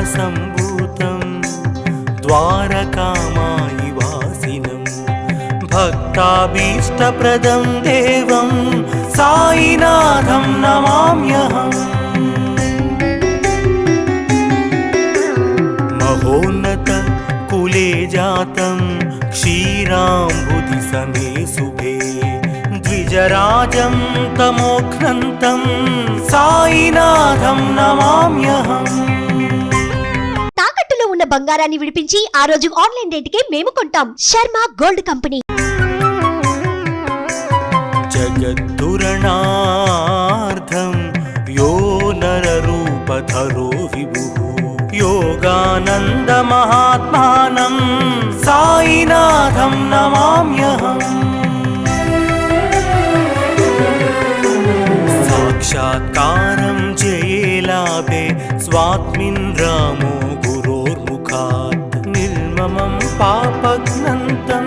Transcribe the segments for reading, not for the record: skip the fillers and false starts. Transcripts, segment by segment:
त्रिविक्रमसम्भूतं द्वारकामायि वासिनं भक्ताभीष्टप्रदं देवं साईनाथं नमाम्यहम्। महोन्नत कुले जातं क्षीराम्बुधिसमे शुभे द्विजराजं तमोघ्नन्तं साईनाथं नमाम्यहम्। తాకట్టులో ఉన్న బంగారాన్ని విడిపించి ఆ రోజు ఆన్లైన్ రేటుకే మేము కొంటాం. Sharma gold company. जगद्दुरणार्धं यो नररूपधरो विभुः योगानन्दमहात्मानं साईनाथं नमाम्यहम्। साक्षात्कारं जये लाभे स्वात्मिन् रामो गुरोर्मुखात् निर्ममं पापघ्नन्तं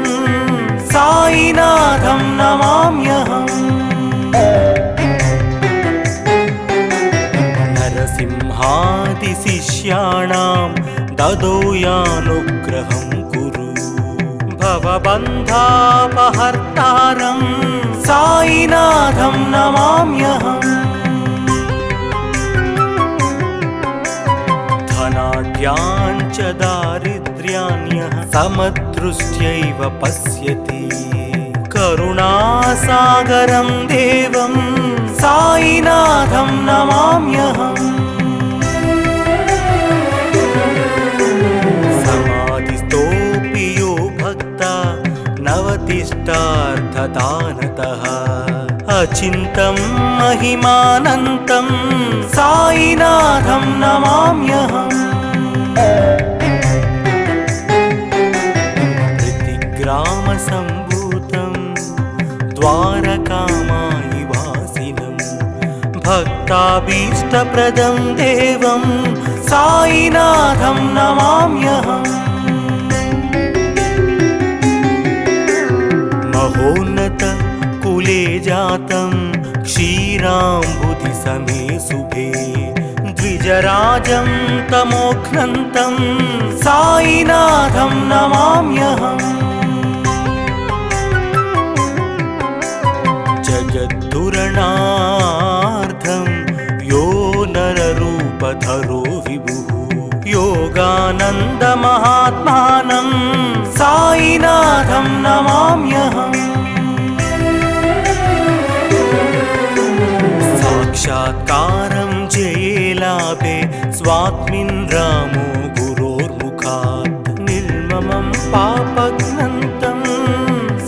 साईनाथं नमाम्यहम्। नरसिंहादिशिष्याणां ददो यानुग्रहं कुरु भवबन्धापहर्तारं साईनाथं नमाम्यहम्। धनाढ्यान् च दारिद्र्यान्यः समदृष्ट्यैव पश्यति करुणासागरं देवं साईनाथं नमाम्यहम्। समाधिस्थोऽपि यो भक्ता नवतिष्ठार्थदानतः अचिन्तं महिमानन्तं साईनाथं नमाम्यहम्। प्रतिग्रामसम्भूतं द्वारकामायि वासिनं भक्ताभीष्टप्रदं देवं साईनाथं नमाम्यहम्। महोन्नत कुले जातं क्षीराम्बुधिसमे शुभे द्विजराजं तमोघ्नन्तं साईनाथं नमाम्यहम्। जगद्दुरणार्धं यो नररूपधरो विभुः योगानन्दमहात्मानं साईनाथं नमाम्यहम्। साक्षात्कारं जये लाभे स्वात्मिन् रामो गुरोर्मुखात् निर्ममं पापघ्नन्तं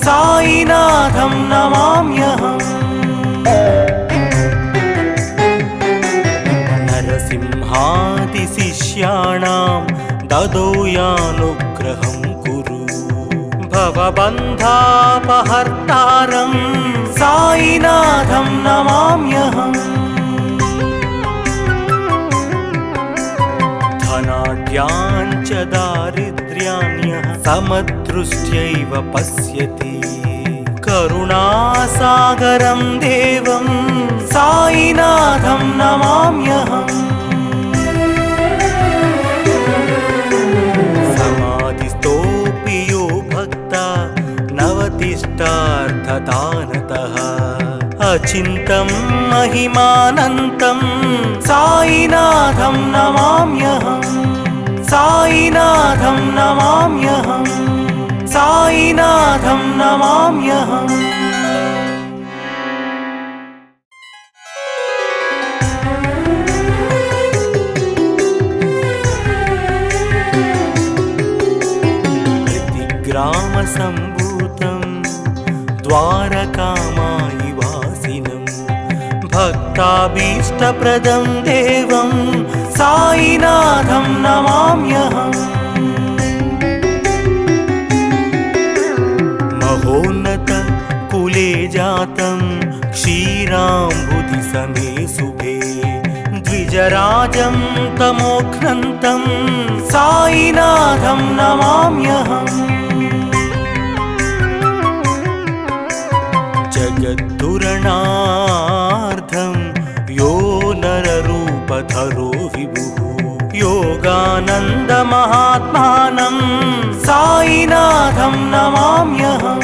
साईनाथं नमाम्यहम्। नरसिंहादिशिष्याणां ददो यानुग्रहं कुरु भवबन्धापहर्तारं साईनाथं नमाम्यहम्। धनाढ्यान् च दारिद्र्यान्यः समदृष्ट्यैव पश्यति करुणासागरं देवं साईनाथं नमाम्यहम्। समाधिस्थोऽपि यो भक्ता नवतिष्ठार्थदानतः अचिन्तं महिमानन्तं साईनाथं नमाम्यहम्। साईनाथं नमाम्यहम्। साईनाथं नमाम्यहम्। प्रतिग्रामसम्भूतं द्वारकामायि वासिनं भक्ताभीष्टप्रदं देवं साईनाथं नमाम्यहम्। महोन्नत कुले जातं क्षीराम्बुधिसमे शुभे द्विजराजं तमोघ्नन्तं साईनाथं नमाम्यहम्। जगद्दुरणार्धं यो नररूपधरो विभुः योगान सायिनाथमनन्तमहात्मानं सायिनाथं नमाम्यहम्।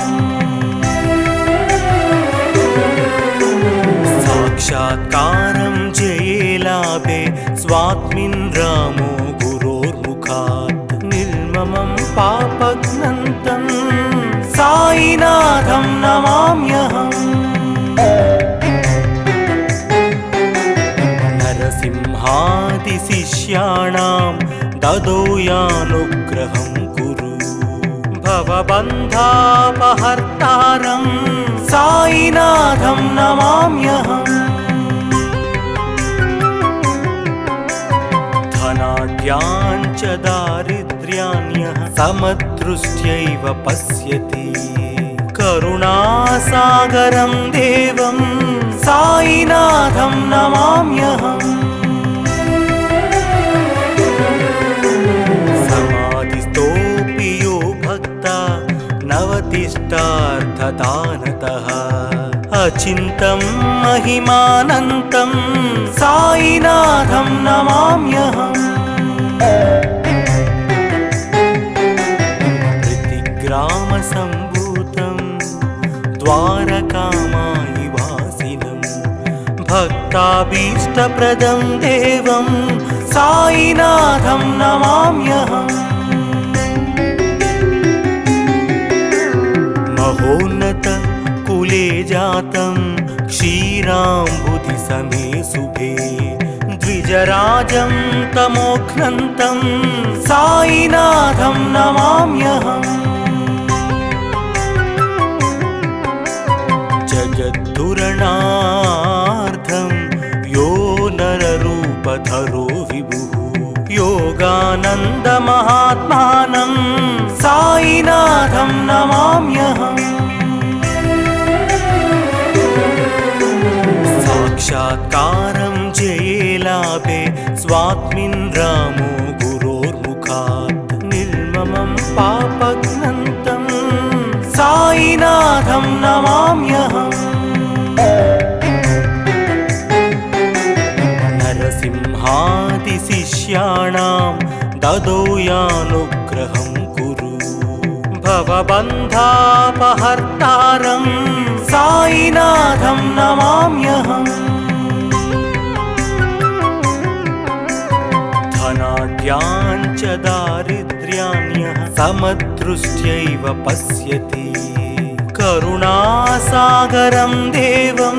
साक्षात्कारं जये लाभे स्वात्मिन् रामो गुरोर्मुखात् निर्ममं पापघ्नन्तं सायिनाथं नमाम्यहम्। नरसिंहादिशिष्याणां ददो यानुग्रहं कुरु भवबन्धापहर्तारं सायिनाथं नमाम्यहम्। धनाढ्यान् च दारिद्र्यान्यः समदृष्ट्यैव पश्यति करुणासागरं देवं सायिनाथं नमाम्यहम्। समाधिस्थोऽपि यो भक्ता नवतिष्ठार्थदानतः अचिन्तं महिमानन्तं सायिनाथं नमाम्यहम्। प्रतिग्रामसम्भूतं द्वारकामायिवासिनं भक्ताभीष्टप्रदं देवं सायिनाथं नमाम्यहम्। महोन्नत कुले जातं क्षीराम्बुधिसमे शुभे द्विजराजं तमोघ्नन्तं सायिनाथं नमाम्यहम्। जगद्धुरणार्थं यो नररूपधरो विभुः योगानन्दमहात्मानं सायिनाथं नमाम्यहम्। साक्षात्कारं जये लाभे स्वात्मिन् रामो गुरोर्मुखात् निर्ममं पापघ्नन्तं सायिनाथं नमाम्यहम्। नरसिंहादिशिष्याणां ददो यानुग्रहं कुरु भवबन्धापहर्तारं सायिनाथं नमाम्यहम्। धनाढ्यान् च दारिद्र्यान्यः समदृष्ट्यैव पश्यति करुणासागरं देवं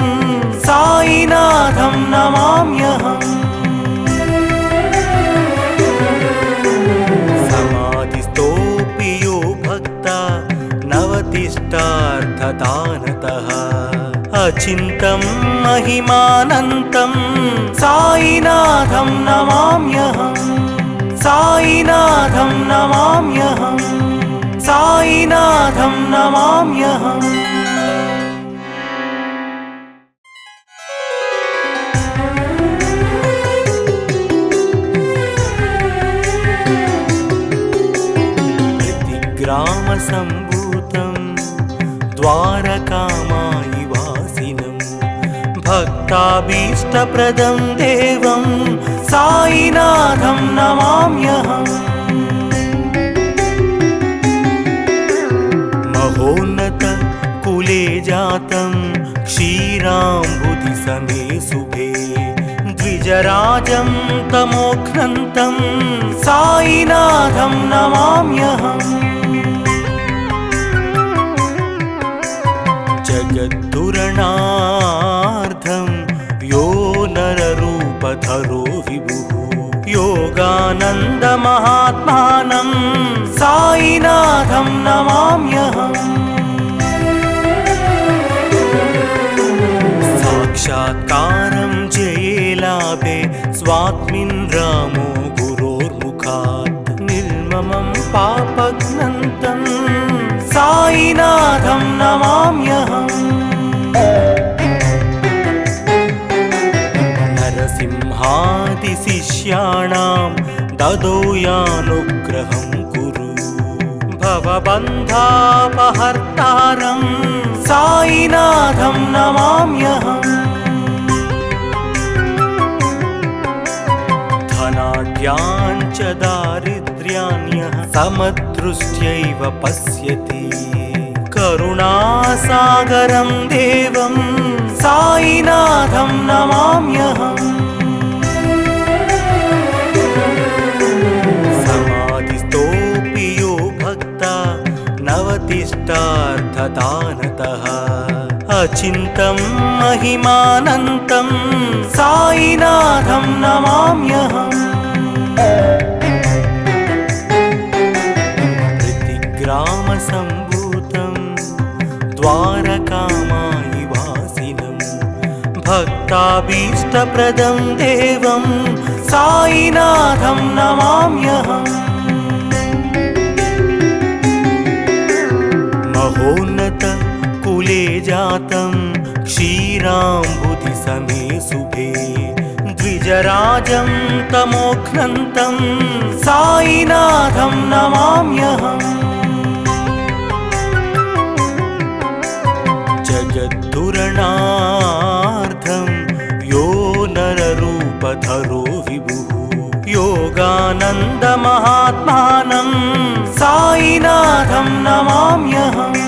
सायिनाथं नमाम्यहम्। समाधिस्थोऽपि यो भक्ता नवतिष्ठार्थदानतः अचिन्तं महिमानन्तं सायिनाथं नमाम्यहम्। सायिनाथं नमाम्यहम्। सायिनाथं नमाम्यहम्। प्रतिग्रामसम्भूतं द्वारकामायिवासिनं भक्ताभीष्टप्रदं देवं सायिनाथं नमाम्यहम्। महोन्नत कुले जातं क्षीराम्बुधिसमे शुभे द्विजराजं तमोघ्नन्तं सायिनाथं नमाम्यहम्। जगद्धुरणार्थं यो नररूपधरो विभुः योगानन्दमहात्मानं सायिनाथं नमाम्यहम्। साक्षात्कारं जये लाभे स्वात्मिन् रामो गुरोर्मुखात् निर्ममं पापघ्नन्तं सायिनाथं नमाम्यहम्। नरसिंहादिशिष्याणां ददो यानुग्रहं कुरु भवबन्धापहर्तारं सायिनाथं नमाम्यहम्। धनाढ्यान् च दारिद्र्यान्यः दारिद्र्यान्यः समदृष्ट्यैव पश्यति करुणासागरं देवं साईनाथं नमाम्यहम् समाधिस्तोऽपि यो भक्ता नवतिष्ठार्थदानतः अचिन्तं महिमानन्तं साईनाथं नमाम्यहम् प्रतिग्रामसम्भूतं द्वारकामायिवासिनं भक्ताभीष्टप्रदं देवं साईनाथं नमाम्यहम् महोन्नत कुले जातं क्षीराम्बुधिसमे शुभे द्विजराजं तमोघ्नन्तं साईनाथं नमाम्यहम् जगद्धुरणार्थं यो नररूपधरो विभुः योगानन्दमहात्मानं साईनाथं नमाम्यहम्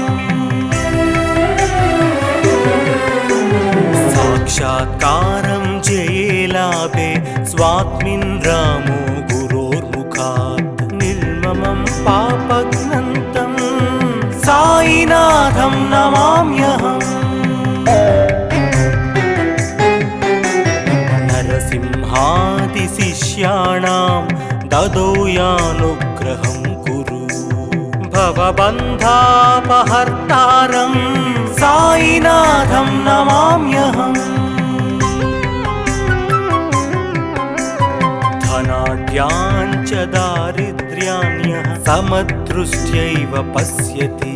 साक्षात्कारं जयेलाभे स्वात्मिन् रामो गुरोर्मुखात् निर्ममं पापघ्नन्तं साईनाथं नमाम्यहम् नरसिंहादिशिष्याणां ददौ यानुग्रहं कुरु भवबन्धापहर्तारं साईनाथं नमाम्यहम् धनाढ्याञ्च दारिद्र्यान्यः समदृष्ट्यैव पश्यति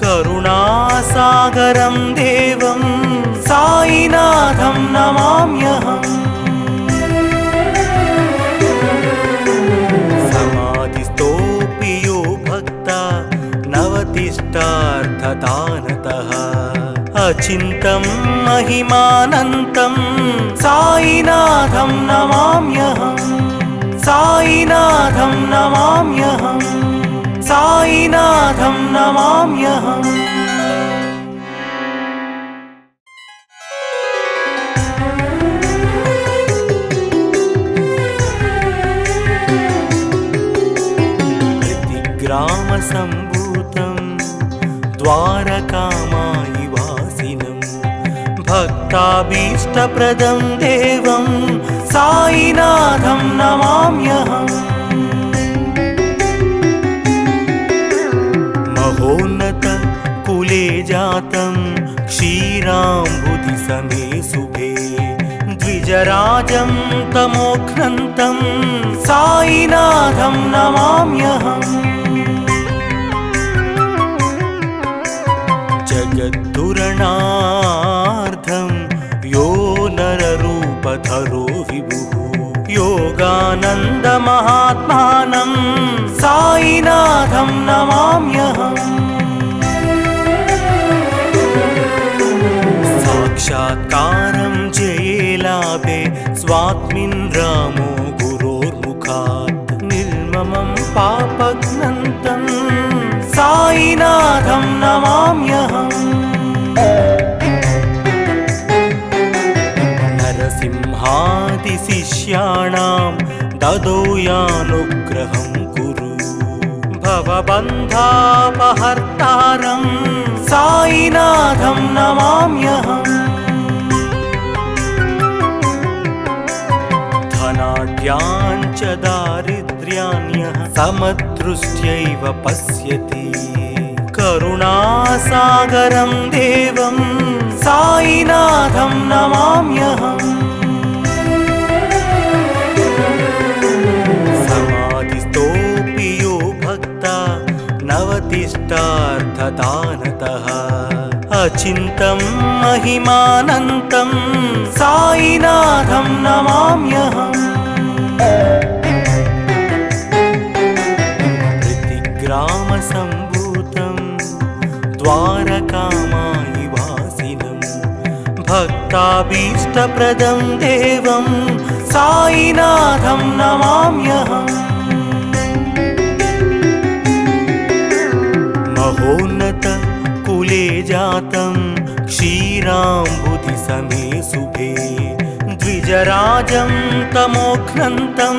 करुणासागरं देवं साईनाथं नमाम्यहम् समाधिस्तोऽपि यो भक्ता नवतिष्ठार्थदानतः अचिन्तं महिमानन्तं साईनाथं नमाम्यहम् साईनाथं नमाम्यहम् साईनाथं नमाम्यहम् प्रतिग्रामसम्भूतं द्वारकामायिवासिनं भक्ताभीष्टप्रदं देवं साईनाथं नमाम्यहम् महोन्नत कुले जातं क्षीराम्बुधिसमे शुभे द्विजराजं तमोघ्नन्तं साईनाथं नमाम्यहम् जगद्धुरणार्थं यो नररूपधरो विभुः योगानन्दमहात्मानं साईनाथं नमाम्यहम् साक्षात्कारं जयेलाभे स्वात्मिन् रामो गुरोर्मुखात् निर्ममं पापघ्नन्तं साईनाथं नमाम्यहम् नरसिंहादिशिष्याणां ददौ यानुग्रहं कुरु भवबन्धापहर्तारं साईनाथं नमाम्यहम् धनाढ्याञ्च दारिद्र्यान्यः समदृष्ट्यैव पश्यति करुणासागरं देवं साईनाथं नमाम्यहम् समाधिस्तोऽपि यो भक्ता नवतिष्ठार्थदानतः अचिन्तं महिमानन्तं साईनाथं नमाम्यहम् प्रतिग्रामसम्भूतं द्वारकामायिवासिनं भक्ताभीष्टप्रदं देवं साईनाथं नमाम्यहम् महोन्नत कुले जातं क्षीराम्बुधि समे शुभे द्विजराजं तमोघ्नन्तं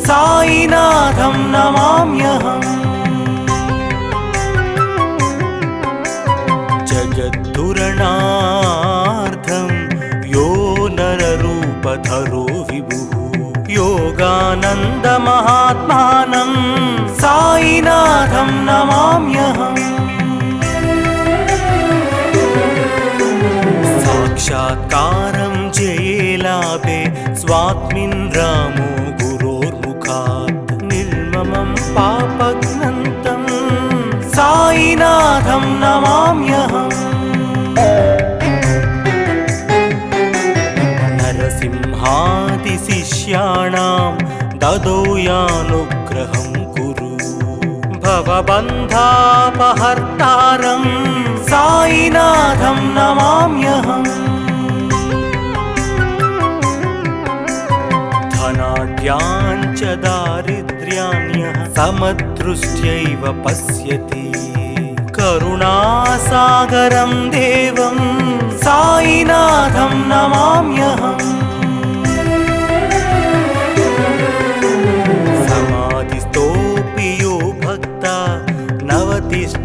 साईनाथं नमाम्यहम् जगद्धुरणार्थं यो नररूपधरो विभुः योगानन्दमहात्मानं साईनाथं नमाम्यहम् साक्षात्कारं जयेलाभे स्वात्मिन् रामो गुरोर्मुखात् निर्ममं पापघ्नन्तं साईनाथं नमाम्यहम् नरसिंहादिशिष्याणां ददो यानुग्रहं कुरु भवबन्धापहर्तारं साईनाथं नमाम्यहम् धनाढ्याञ्च दारिद्र्याण्यः समदृष्ट्यैव पश्यति करुणासागरं देवं साईनाथं नमाम्यहम् समाधिस्थोऽपि यो भक्ता नवतिष्ठार्थदानतः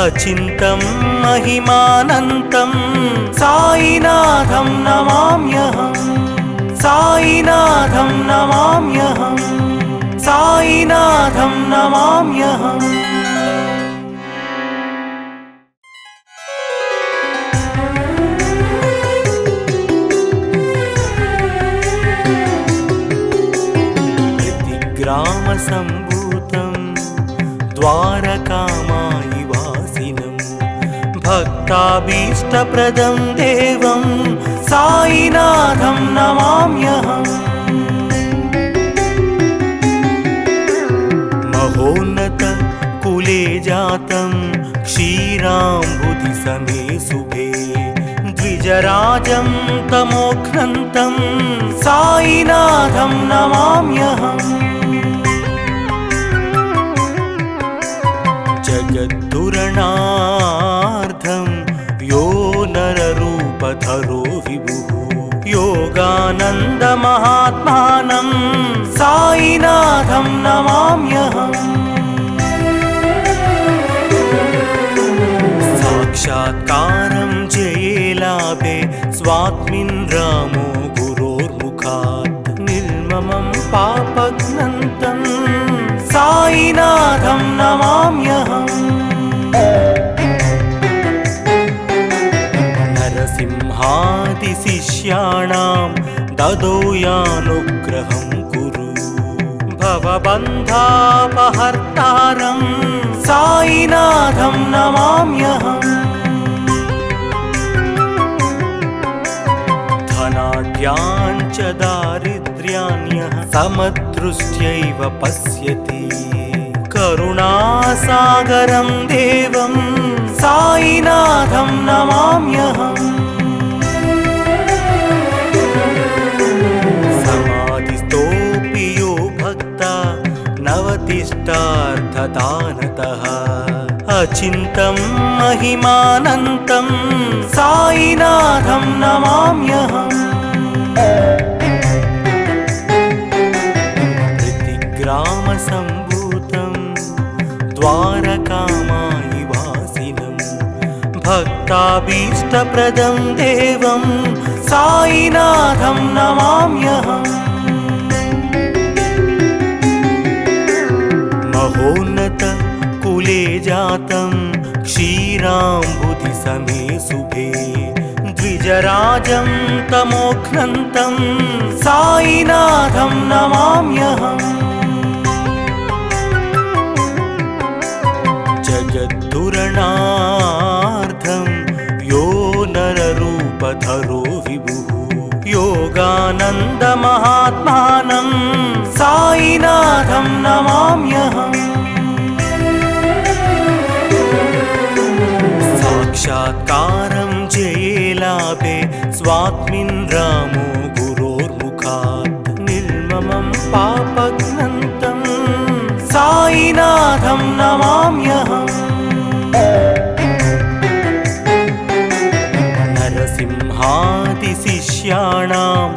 अचिन्तं महिमानन्तं साईनाथं नमाम्यहम् साईनाथं नमाम्यहम् साईनाथं नमाम्यहम् ग्रामसम्भूतं द्वारकामायिवासिनं भक्ताभीष्टप्रदं देवं साईनाथं नमाम्यहम् महोन्नत कुले जातं क्षीराम्बुधि समे शुभे द्विजराजं तमोघ्नन्तं साईनाथं नमाम्यहम् जगद्धुरणार्थं यो नररूपधरो विभुः योगानन्दमहात्मानं साईनाथं नमाम्यहम् साक्षात्कारं जयेलाभे स्वात्मिन् रामो गुरोर्मुखात् निर्ममं पापघ्नन्तं साईनाथं नमाम्यहम् नरसिंहादिशिष्याणां ददो यानुग्रहं कुरु भवबन्धापहर्तारं साईनाथं नमाम्यहम् धनाढ्याञ्च दारिद्र्याण्यः समदृष्ट्यैव पश्यति करुणासागरं देवं साईनाथं नमाम्यहम् समाधिस्थोऽपि यो भक्ता नवतिष्ठार्थदानतः अचिन्तं महिमानन्तं साईनाथं नमाम्यहम् ग्रामसम्भूतं द्वारकामायिवासिनं भक्ताभीष्टप्रदं देवं साईनाथं नमाम्यहम् महोन्नत कुले जातं क्षीराम्बुधि समे शुभे द्विजराजं तमोघ्नन्तं साईनाथं नमाम्यहम् जगद्धुरणार्थं यो नररूपधरो विभुः योगानन्दमहात्मानं साईनाथं नमाम्यहम् साक्षात्कारं जयेलाभे स्वात्मिन् रामो गुरोर्मुखात् निर्ममं पापघ्नन्तं साईनाथं साईनाथं नमाम्यहम्। नरसिंहादिशिष्याणां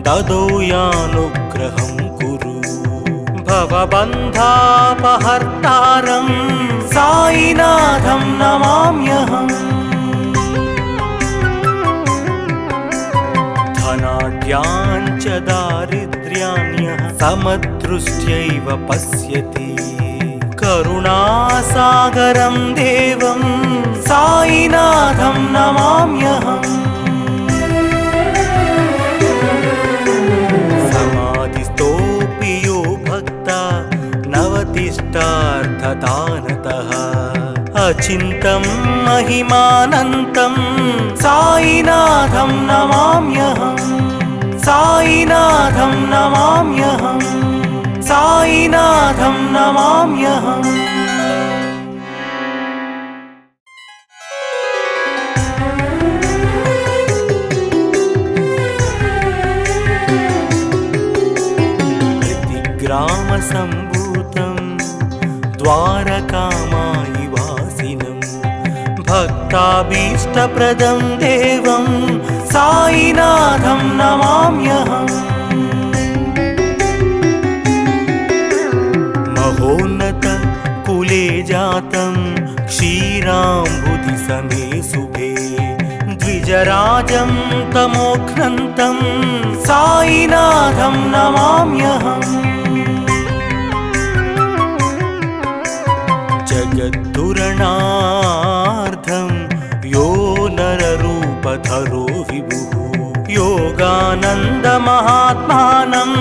ददौ यानुग्रहं कुरु। भवबन्धापहर्तारं साईनाथं नमाम्यहम्। धनाढ्याञ्च दारिद्र्यान्यः समदृष्ट्यैव पश्यति। करुणासागरं देवं साईनाथं नमाम्यहम्। समाधिस्थोऽपि यो भक्ता नवतिष्ठार्थदानतः। अचिन्तं महिमानन्तं साईनाथं नमाम्यहम्। साईनाथं नमाम्यहम्। साईनाथं नमाम्यहम्। प्रतिग्रामसम्भूतं द्वारकामायि वासिनं। भक्ताभीष्टप्रदं देवं साईनाथं नमाम्यहम्। महोन्नत कुले जातं क्षीराम्बुधिसमे शुभे। द्विजराजं तमोघ्नन्तं साईनाथं नमाम्यहम्। जगद्धुरणार्थं यो नररूपधरो विभुः। योगानन्दमहात्मानं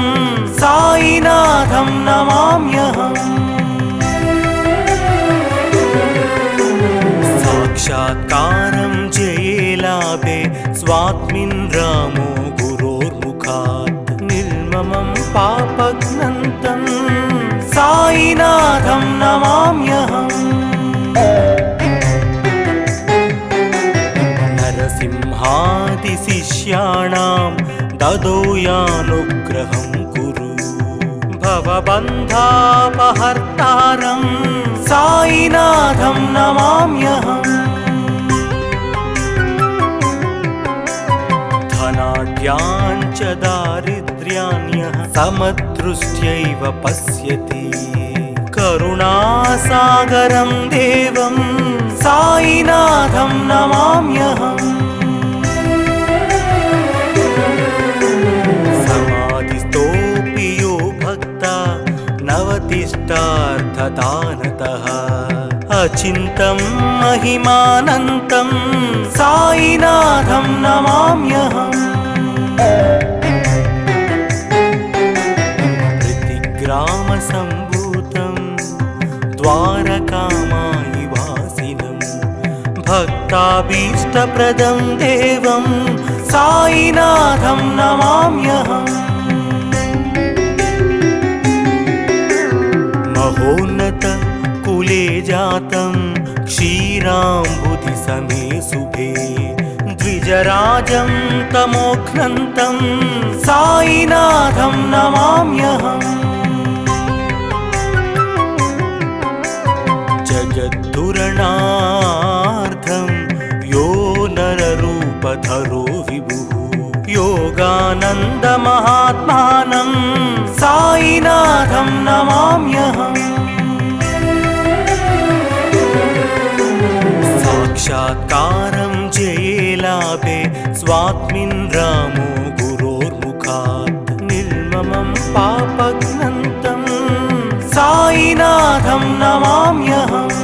साईनाथं नमाम्यहम्। साक्षात्कारं जयेलाभे स्वात्मिन् रामो गुरोर्मुखात्। निर्ममं पापघ्नन्तं साईनाथं नमाम्यहम्। नरसिंहादिशिष्याणां ददौ यानुग्रहं कुरु। भवबन्धापहर्तारं साईनाथं नमाम्यहम्। धनाढ्याञ्च दारिद्र्यान्यः समदृष्ट्यैव पश्यति। करुणासागरं देवं साईनाथं नमाम्यहम्। समाधिस्थोऽपि यो भक्ता नवतिष्ठार्थदानतः। अचिन्तं महिमानन्तं साईनाथं नमाम्यहम्। प्रतिग्रामसम्भूतं द्वारकामायि वासिनं। भक्ताभीष्टप्रदं देवं साईनाथं नमाम्यहम्। महोन्नत कुले जातं क्षीराम्बुधिसमे शुभे। द्विजराजं तमोघ्नन्तं साईनाथं नमाम्यहम्। जगद्धुरणार्थं यो नररूपधरो विभुः। योगानन्दमहात्मानं साईनाथं नमाम्यहम्। साक्षात्कारं जयेलाभे स्वात्मिन् रामो गुरोर्मुखात्। निर्ममं पापघ्नन्तं साईनाथं नमाम्यहम्।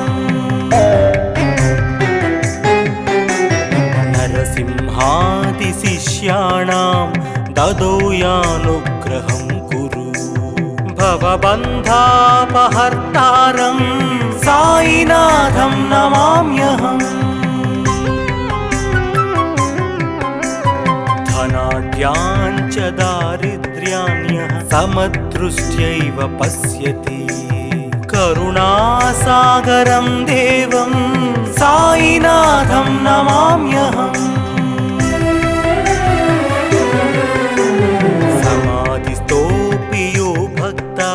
नरसिंहादिशिष्याणां ददौ यानुग्रहं कुरु। भवबन्धापहर्तारं साईनाथं नमाम्यहम्। धनाढ्याञ्च दारिद्र्यान्यः समदृष्ट्यैव पश्यति। करुणासागरं देवं साईनाथं नमाम्यहम्। समाधिस्थोऽपि यो भक्ता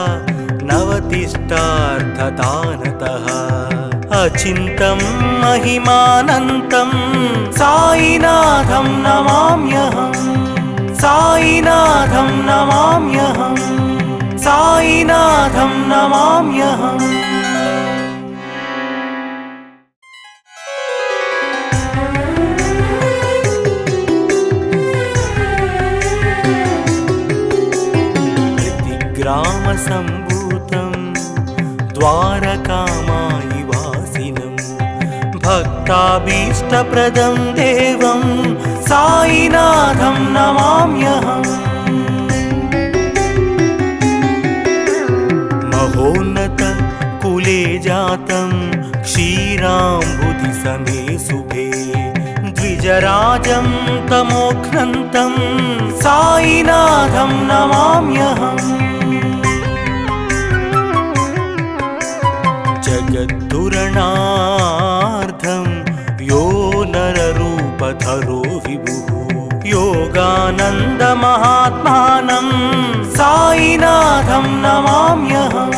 नवतिष्ठार्थदानतः। అచింతం మహిమానంతం సాయినాథం నమామ్యహం సాయినాథం నమామ్యహం సాయినాథం నమామ్యహం గ్రామ సంభూతం ద్వారకామాయి వాసినం భక్తాభీష్టప్రదం దేవం సాయినాథం నమామ్యహం మహోన్నత కులే జాతం క్షీరాంబుధి సమే శుభే ద్విజరాజం తమోఘ్నంతం సాయినాథం నమామ్యహం జగద్దురణార్థం యో నరరూపధరో విభుః యోగానందమహాత్మానం సాయినాథం నమామ్యహం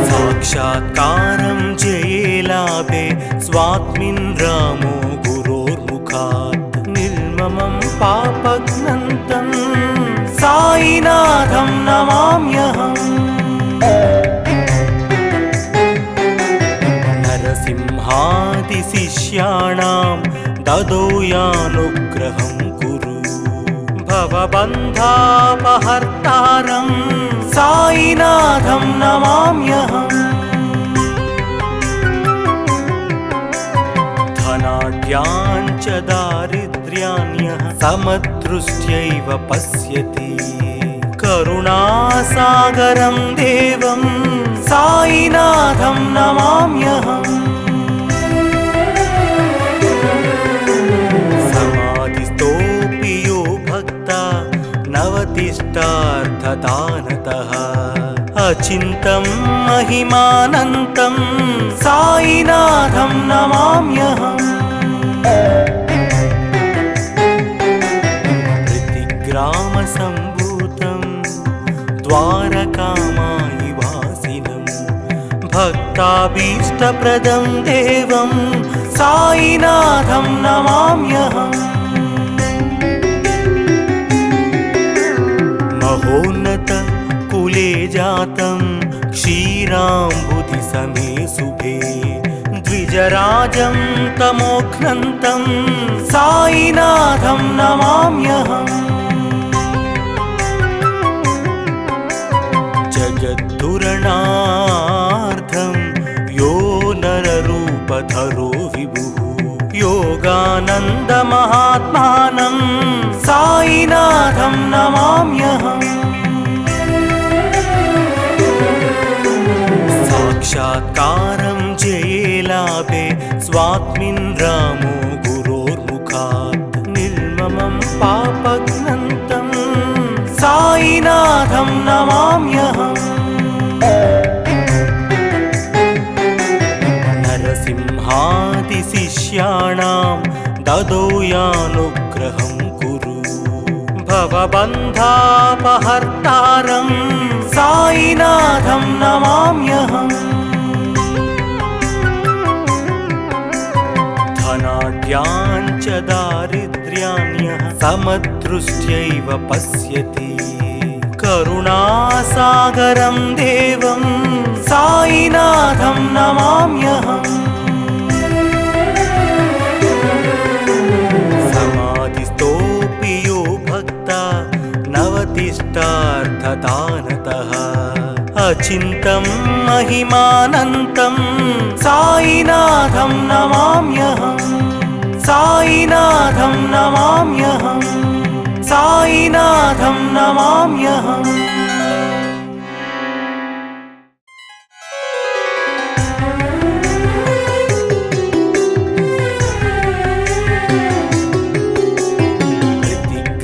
సాక్షాత్కారం జయేలాభే స్వాత్మిన్ రామో గురోర్ముఖాత్ నిర్మమం పాపఘ్నంతం సాయినాథం నమామ్యహం నరసింహాది శిష్యాణాం దదో యానుగ్రహం కురు భవబంధాపహర్తారం సాయినాథం నమామ్యహం ధనాఢ్యాञ्च దారిద్ర్యాన్యః సమదృష్ట్యైవ పశ్యతి కరుణాసాగరం దేవం సాయినాథం నమామ్యహం సమాధిస్తోపి యో భక్త నవతిష్టార్థదానతః అచింతం మహిమానంతం సాయినాథం నమామ్యహం గ్రామ సంభూతం ద్వారకామాయి వాసినం భక్తాభీష్టప్రదం దేవం సాయినాథం నమామ్యహం మహోన్నత కులే జాతం క్షీరాంబుధి సమే శుభే ద్విజరాజం తమోఘ్నంతం సాయినాథం నమామ్యహం జగద్దురణార్థం యో నరరూపధరో విభుః యోగానందమహాత్మానం సాయినాథం నమామ్యహం సాక్షాత్కారం జయేలాభే స్వాత్మిన్ రామో గురోర్ముఖాత్ నిర్మమం పాపఘ్నంతం సాయినాథం నమామ్యహం నరసింహాది శిష్యాణాం దదో యానుగ్రహం కురు భవబంధాపహర్తారం సాయినాథం నమామ్యహం ధనాఢ్యాञ्च దారిద్ర్యాన్యః సమదృష్ట్యైవ పశ్యతి కరుణాసాగరం దేవం సాయినాథం నమామ్యహం సమాధిస్తోపి యో భక్త నవతిష్టార్థదానతః అచింతం మహిమానంతం సాయినాథం నమామ్యహం సాయినాథం నమామ్యహం సాయినాథం నమామ్యహం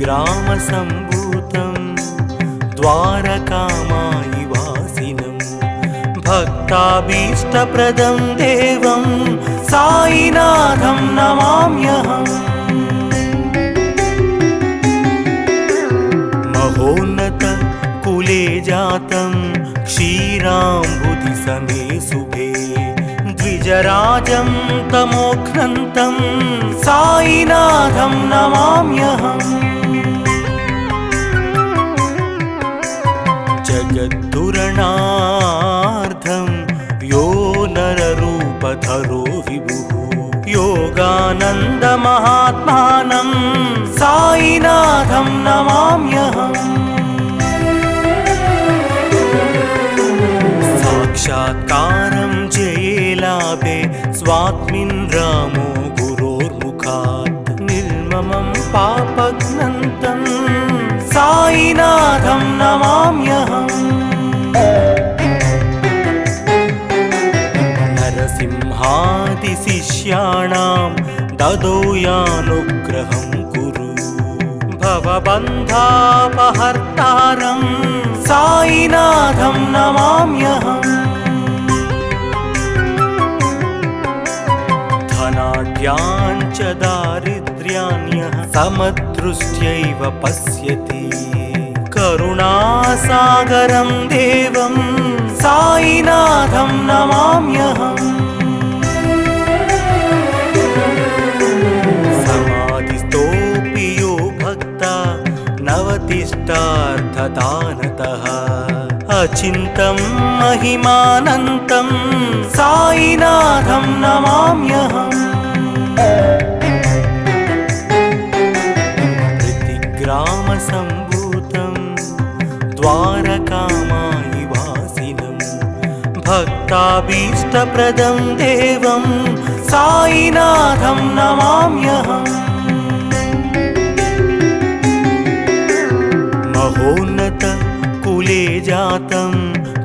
గ్రామ సంభూతం ద్వారకామాయి వాసినం భక్తాభీష్టప్రదం దేవం సాయినాథం నమామ్యహం మహోన్నత కులే జాతం क्षीराम्बुधि समे शुभे द्विजराजं तमोघ्नन्तं साईनाथं नमाम्यहम् जगद्धुरणार्थं यो नररूपधरो विभुः योगानन्दमहात्मानं साईनाथं नमाम्यहम् साक्षात्कारं जये लाभे स्वात्मिन् रामो गुरोर्मुखात् निर्ममं पापघ्नन्तं साईनाथं नमाम्यहम् नरसिंहादिशिष्याणां ददो यानुग्रहं कुरु भवबन्धापहर्तारं साईनाथं नमाम्यहम् धनाढ्यान् च दारिद्र्यान्यः समदृष्ट्यैव पश्यति करुणासागरं देवं साईनाथं नमाम्यहम् समाधिस्थोऽपि यो भक्ता नवतिष्ठार्थदानतः अचिन्तं महिमानन्तं साईनाथं नमाम्यहम् प्रतिग्रामसम्भूतं द्वारकामायिवासिनं भक्ताभीष्टप्रदं देवं साईनाथं नमाम्यहम् महोन्नत कुले जातं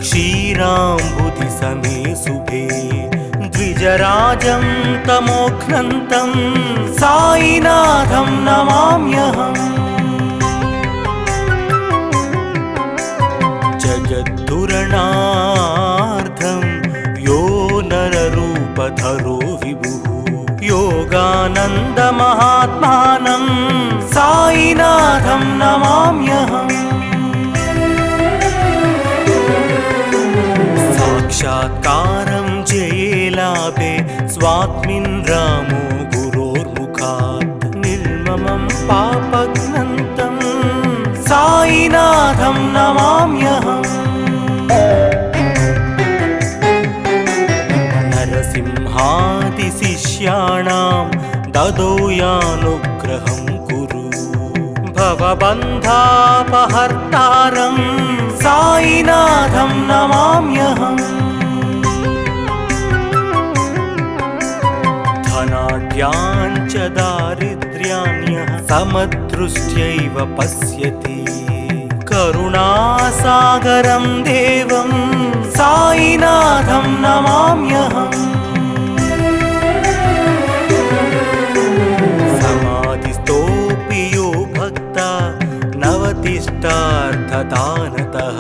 क्षीराम्बुधि समे शुभे द्विजराजं तमोघ्नन्तं साईनाथं नमाम्यहम् जगद्धुरणार्थं यो नररूपधरो विभुः योगानन्दमहात्मानं साईनाथं नमाम्यहम् साक्षात्कारं जये लाभे स्वात्मिन् रामो गुरोर्मुखात् निर्ममं पापघ्नन्तं साईनाथं नमाम्यहम् नरसिंहादिशिष्याणां ददो यानुग्रहं कुरु भवबन्धापहर्तारं साईनाथं नमाम्यहम् धनाढ्यान् च दारिद्र्यान्यः समदृष्ट्यैव पश्यति करुणासागरं देवं साईनाथं नमाम्यहम् समाधिस्थोऽपि यो भक्ता नवतिष्ठार्थदानतः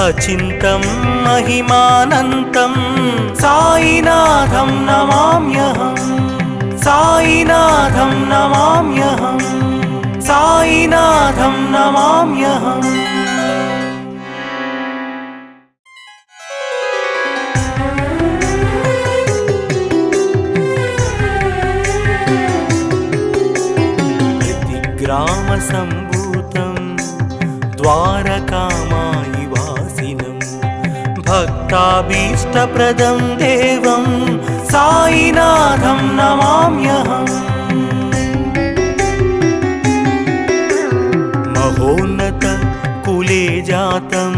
अचिन्तं महिमानन्तं साईनाथं नमाम्यहम् साईनाथं नमाम्यहम् साईनाथं नमाम्यहम् प्रतिग्रामसम्भूतं द्वारकामायिवासिनं भक्ताभीष्टप्रदं देवं साईनाथं नमाम्यहम् महोन्नत कुले जातं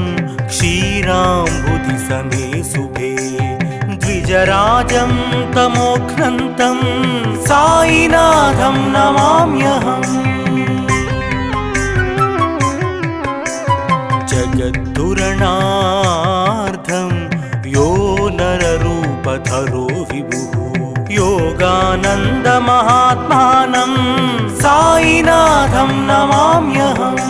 क्षीराम्बुधि समे शुभे द्विजराजं तमोघ्नन्तं साईनाथं नमाम्यहम् जगद्धुरणार्थं यो नररूपधरो विभुः योगानन्दमहात्मानं साईनाथं नमाम्यहम्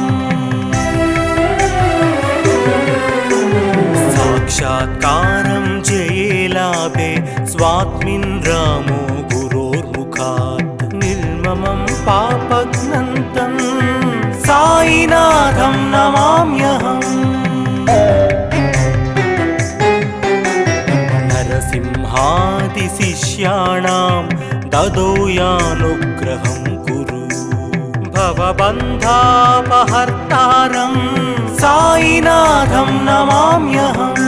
साक्षात्कारं जये लाभे स्वात्मिन् रामो गुरोर्मुखात् निर्ममं पापघ्नन्तं साईनाथं नमाम्यहम् नरसिंहादिशिष्याणां ददो यानुग्रहं कुरु भवबन्धापहर्तारं साईनाथं नमाम्यहम्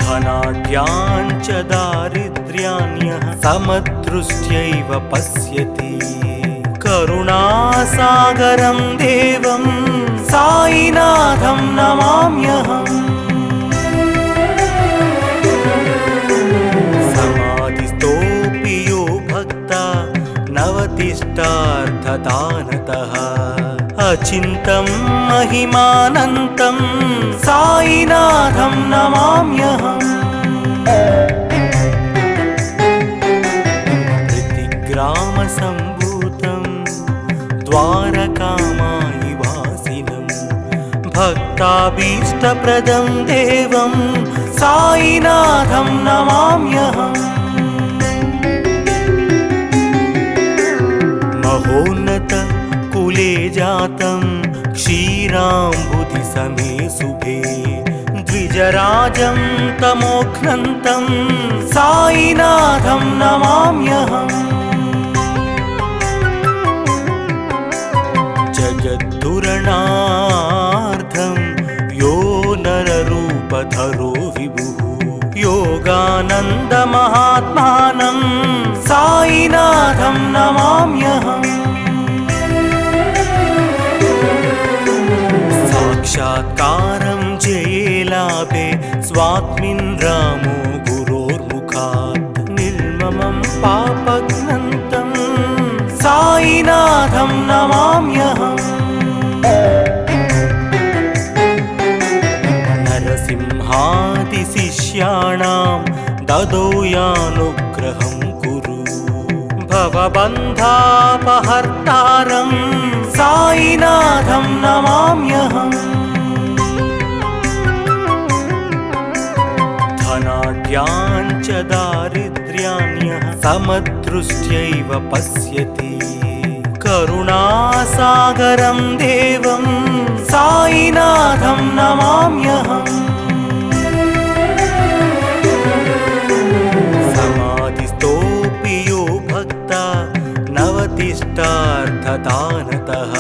धनाढ्याञ्च दारिद्र्यान्यः समदृष्ट्यैव पश्यति करुणासागरं देवं साईनाथं नमाम्यहम् समाधिस्थोऽपि यो भक्ता नवतिष्ठार्थदानतः अचिन्तं महिमानन्तं साईनाथं नमाम्यहम् प्रतिग्रामसम्भूतं द्वारकामायिवासिनं भक्ताभीष्टप्रदं देवं साईनाथं नमाम्यहम् महोन्नत कुले जातं क्षीराम्बुधिसमे शुभे द्विजराजं तमोघ्नन्तं साईनाथं नमाम्यहम् जगद्दुरणार्थं यो नररूपधरो विभुः योगानन्दमहात्मानं साईनाथं नमाम्यहम् साक्षात्कारं जयेलाभे स्वात्मिन् रामो गुरोर्मुखात् निर्ममं पापघ्नन्तं साईनाथं नमाम्यहम् नरसिंहादिशिष्याणां ददो यानुग्रहं कुरु भवबन्धापहर्तारं साईनाथं नमाम्यहम् धनाढ्याञ्च दारिद्र्यान्यः समदृष्ट्यैव पश्यति करुणासागरं देवं साईनाथं नमाम्यहम् समाधिस्थोऽपि यो भक्ता नवतिष्ठार्थदानतः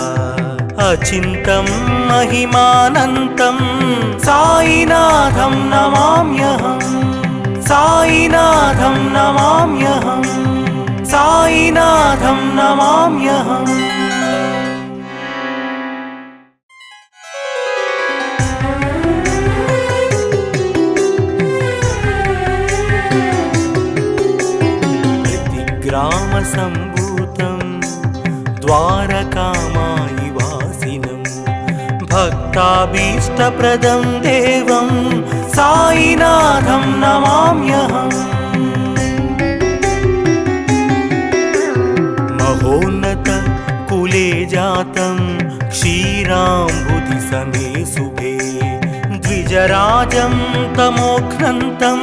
अचिन्तं महिमानन्तं साईनाथं नमाम्यहम् साईनाथं नमाम्यहम् साईनाथं नमाम्यहम् प्रतिग्रामसम्भूतं द्वारकामायिवासिनं भक्ताभीष्टप्रदं देवं साईनाथं नमाम्यहम् महोन्नत कुले जातं क्षीराम्बुधिसमे शुभे द्विजराजं तमोघ्नन्तं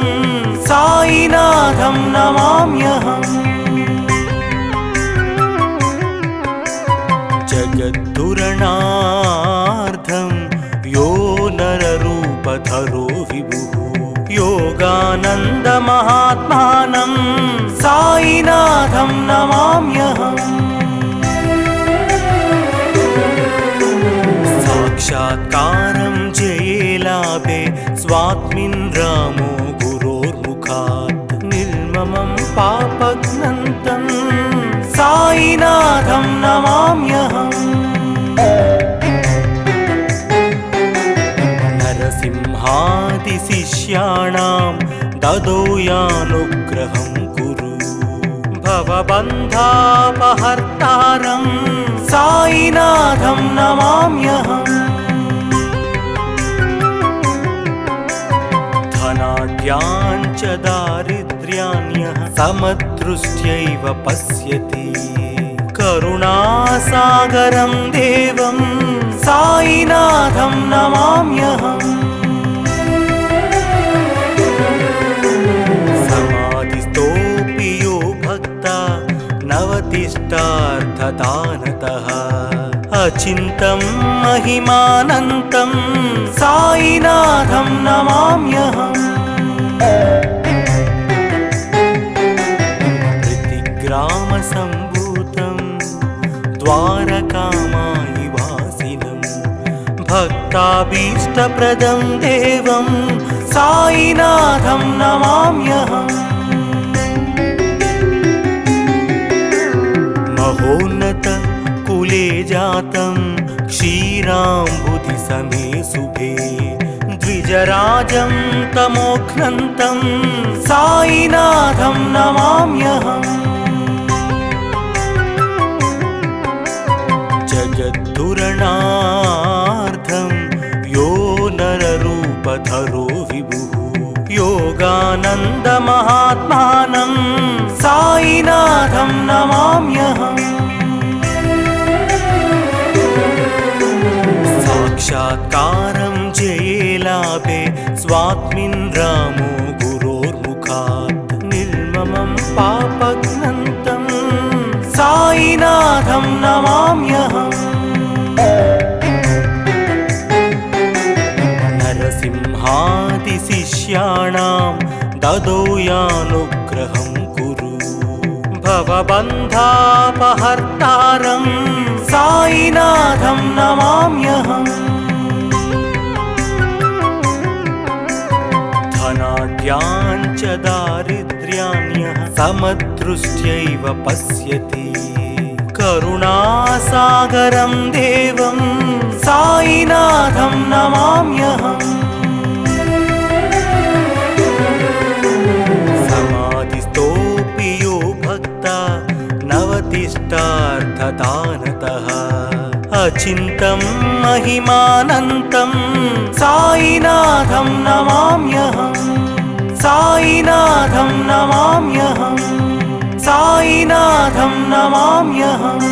साईनाथं नमाम्यहम् जगद्दुरणार्थं यो नररूपधरो विभुः योगानन्दमहात्मानं साईनाथं नमाम्यहम् साक्षात्कारं जयेलाभे स्वात्मिन् रामो गुरोर्मुखात् निर्ममं पापघ्नन्तं साईनाथं नमाम्यहम् नरसिंहादिशिष्याणां ददो यानुग्रहं कुरु भवबन्धापहर्तारं साईनाथं नमाम्यहम् धनाढ्याञ्च दारिद्र्यान्यः समदृष्ट्यैव पश्यति करुणासागरं देवं साईनाथं नमाम्यहम् समाधिस्थोऽपि यो भक्ता नवतिष्ठार्थदानतः अचिन्तं महिमानन्तं साईनाथं नमाम्यहम् ग्रामसम्भूतं द्वारकामायि वासिनं भक्ताभीष्टप्रदं देवं साईनाथं नमाम्यहम् महोन्नत कुले जातं क्षीराम्बुधिसमे शुभे द्विजराजं तमोघ्नन्तं साईनाथं नमाम्यहम् जगद्धुरणार्थं यो नररूपधरो विभुः योगानन्दमहात्मानं साईनाथं नमाम्यहम् साक्षात्कारं जयेलाभे स्वात्मिन् रामो गुरोर्मुखात् निर्ममं पापघ्नन्तं साईनाथं नमाम्यहम् नरसिंहादिशिष्याणां ददौ यानुग्रहं कुरु भवबन्धापहर्तारं साईनाथं नमाम्यहम् धनाढ्यान् च दारिद्र्यान्यः समदृष्ट्यैव पश्यति करुणासागरं देवं साईनाथं नमाम्यहम् समाधिस्थोऽपि यो भक्ता नवतिष्ठार्थदानतः अचिन्तं महिमानन्तं साईनाथं नमाम्यहम् साईनाथं नमाम्यहम् साईनाथं नमाम्यहम्